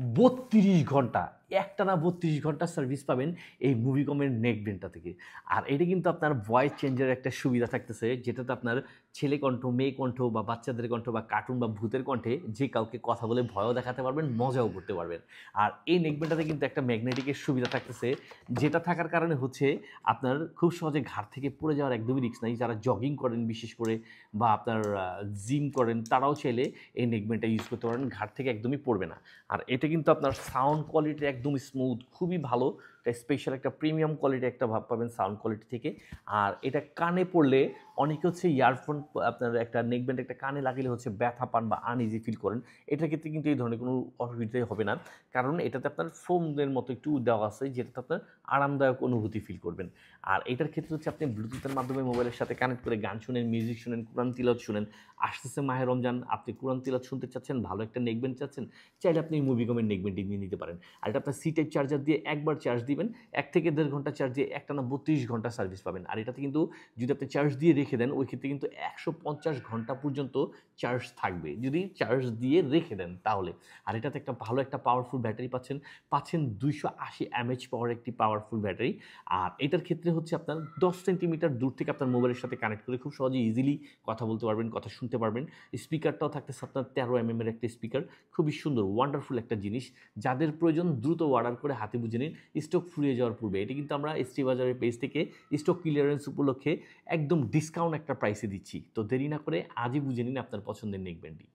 32 ঘন্টা একটানা 32 ঘন্টা সার্ভিস পাবেন এই মুভিকমের নেকবেন্ডটা থেকে। আর এটা কিন্তু আপনার ভয়েস চেঞ্জের একটা সুবিধা থাকতেছে, যেটাতে আপনার ছেলে কণ্ঠ, মেয়ে কণ্ঠ বা বাচ্চাদের কণ্ঠ বা কার্টুন বা ভূতের কণ্ঠে যে কাউকে কথা বলে ভয়ও দেখাতে পারবেন, মজাও করতে পারবেন। আর এই নেকবেন্ডটাতে কিন্তু একটা ম্যাগনেটিকের সুবিধা থাকতেছে, যেটা থাকার কারণে হচ্ছে আপনার খুব সহজে ঘাট থেকে পড়ে যাওয়ার একদমই রিস্ক নাই। যারা জগিং করেন বিশেষ করে বা আপনার জিম করেন, তারাও চাইলে এই নেকবেন্ডটা ইউজ করতে পারেন, ঘাট থেকে একদমই পড়বে না। আর এটা কিন্তু আপনার সাউন্ড কোয়ালিটি একদম স্মুথ, খুবই ভালো। এটা স্পেশাল একটা প্রিমিয়াম কোয়ালিটি একটা ভাব পাবেন সাউন্ড কোয়ালিটি থেকে। আর এটা কানে পড়লে অনেকে হচ্ছে ইয়ারফোন, আপনার একটা নেকব্যান্ড একটা কানে লাগলে হচ্ছে ব্যথা পান বা আনইজি ফিল করেন। এটার ক্ষেত্রে কিন্তু এই ধরনের কোনো অসুবিধাই হবে না, কারণ এটাতে আপনার ফোমের মতো একটু দেওয়া আছে, যেটাতে আপনার আরামদায়ক অনুভূতি ফিল করবেন। আর এটার ক্ষেত্রে হচ্ছে আপনি ব্লুটুথের মাধ্যমে মোবাইলের সাথে কানেক্ট করে গান শুনেন, মিউজিক শুনেন, কোরআন তিলাওয়াত শুনেন। আসতেছে মাহে রমজান, আপনি কোরআন তিলাওয়াত শুনতে চাচ্ছেন, ভালো একটা নেকব্যান্ড চাচ্ছেন, চাইলে আপনি মুভিকমের নেকব্যান্ডটি নিয়ে নিতে পারেন। আর এটা আপনার সি টাইপ চার্জার দিয়ে একবার চার্জ দিবেন, 1 থেকে 1.5 ঘন্টা চার্জ দিয়ে একটানা 32 ঘন্টা সার্ভিস পাবেন। আর এটাতে কিন্তু যদি আপনি চার্জ দিয়ে রেখে দেন, ওই ক্ষেত্রে কিন্তু 150 ঘন্টা পর্যন্ত চার্জ থাকবে, যদি চার্জ দিয়ে রেখে দেন তাহলে। আর এটাতে একটা ভালো একটা পাওয়ারফুল ব্যাটারি পাচ্ছেন 280 mAh পাওয়ার একটি পাওয়ারফুল ব্যাটারি। আর এটার ক্ষেত্রে হচ্ছে আপনার 10 সেন্টিমিটার দূর থেকে আপনার মোবাইলের সাথে কানেক্ট করে খুব সহজে ইজিলি কথা বলতে পারবেন, কথা শুনতে পারবেন। স্পিকারটাও থাকতেছে আপনার 13 mm এর একটা স্পিকার, খুবই সুন্দর ওয়ান্ডারফুল একটা জিনিস। যাদের প্রয়োজন দ্রুত অর্ডার করে হাতে বুঝে নিন স্টক ফুরিয়ে যাওয়ার পূর্বে। এটি কিন্তু আমরা এসটি বাজারের পেজ থেকে স্টক ক্লিয়ারেন্স উপলক্ষে একদম ডিসকাউন্ট একটা প্রাইসে দিচ্ছি। তো দেরি না করে আজই বুঝে নিন আপনার পছন্দের নেকব্যান্ডটি।